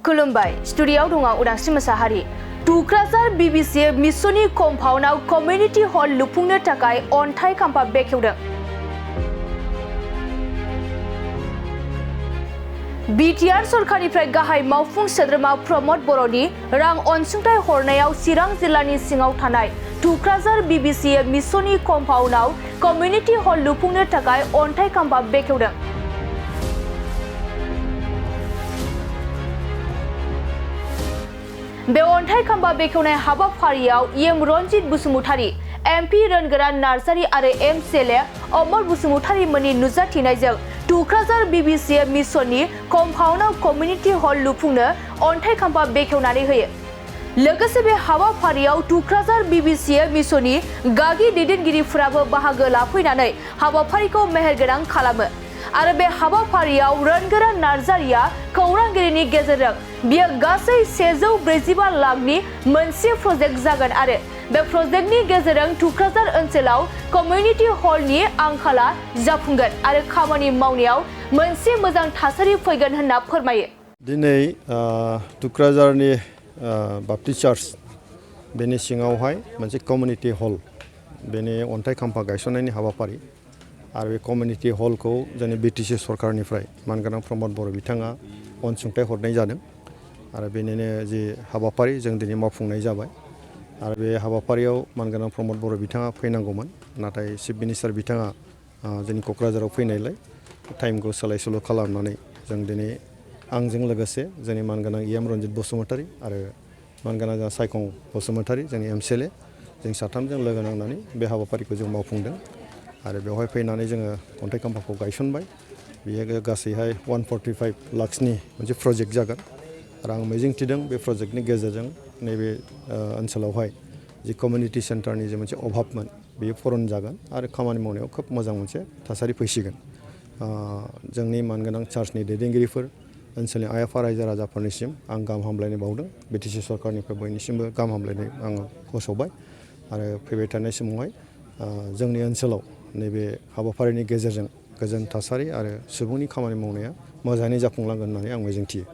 खुलुमबाय स्टुडिय'आव दङ उदांस्रि मोसाहारि टुक्राझार BBCA मिसननि कम्पाउन्डआव कमिउनिटि हल लुफुंनो थाखाय अन्थाइ खाम्फा बेखेवदों। BTR सरकारनिफ्राय गाहाय मावफुं सोद्रोमा प्रमद बर'नि रां अनसुंथाइ हरनायाव चिरां जिल्लानि सिङाव थानाय टुक्राझार BBCA मिसननि कम्पाउन्डआव कमिउनिटि हल लुफुंनो थाखाय अन्थाइ खाम्फा बेखेवदों। बे अन्थाइ खाम्फा बेखेवनाय हाबाफारियाव EM रनजित बसुमतारी, MP रोनगोरान नार्जारी आरो MCLA अमर बसुमतारी मोननि नुजाथिनायजों टुक्राझार BBCA मिसननि कम्पाउन्डआव कमिउनिटि हल लुफुंनो अन्थाइ खाम्फा बेखेवनानै होयो। लोगोसे बे हाबाफारियाव टुक्राझार BBCA मिसननि गागि दैदेनगिरिफोराबो बाहागो लाफैनानै हाबाफारिखौ मेहेरगोनां खालामो। आरो बे हाबाफारियाव रोनगोरान नार्जारीया खौरांगिरिनि गेजेरजों बियो गासै 145 लाखनि मोनसे प्रजेक्ट जागोन आरो बे प्रजेक्टनि गेजेरजों टुक्राझार ओनसोलाव कमिउनिटि हलनि आंखाला जाफुंगोन आरो खामानि मावनायाव मोनसे मोजां थासारि फैगोन होनना फोरमायो। दिनै टुक्राझारनि बाप्टिस्ट चार्च बेनि सिङावहाय मोनसे कमिउनिटि हल बेनि अन्थाइ खाम्फा गायसननायनि हाबाफारि आरो बे कमिउनिटि हलखौ जोंनि BTC सरकारनिफ्राय मानगोनां प्रमद बर' बिथाङा अनसुंथाइ हरनाय जादों आरो बेनिनो जि हाबाफारि जों दिनै मावफुंनाय जाबाय आरो बे हाबाफारियाव मानगोनां प्रमद बर' बिथाङा फैनांगौमोन नाथाय चिफ मिनिस्टार बिथाङा जोंनि क'क्राझाराव फैनायलाय टाइमखौ सोलाय सोल' खालामनानै जों दिनै आंजों लोगोसे जोंनि मानगोनां EM रनजित बसुमतारी आरो मानगोनां सायखं बसुमतारी जोंनि MCLA जों साथामजों लोगो नांनानै बे हाबाफारिखौ जों मावफुंदों आरो बेवहाय फैनानै जोङो अन्थाइ खाम्फाखौ गायसनबाय। बेयो गासैहाय 145 लाखसनि मोनसे प्रजेक्ट जागोन आरो आं मिजिंथिदों बे प्रजेक्टनि गेजेरजों नैबे ओनसोलावहाय जि कमिउनिटि सेन्टारनि जे मोनसे अभाबमोन बेयो पुरन जागोन आरो खामानि मावनायाव खोब मोजां मोनसे थासारि फैसिगोन। जोंनि मानगोनां चार्चनि दैदेनगिरिफोर ओनसोलनि आइ आफा रायजो राजाफोरनिसिम आं गाहाम हामलायनाय बावदों। BTC सरकारनिफ्राय बयनिसिमबो गाहाम हामलायनाय आङो फोसावबाय आरो फैबाय थानाय समावहाय जोंनि ओनसोलाव नैबे हाबाफारिनि गेजेरजों गोजोन थासारि आरो सुबुंनि खामानि मावनाया मोजाङै जाफुंलांगोन होननानै आं मिजिंथियो।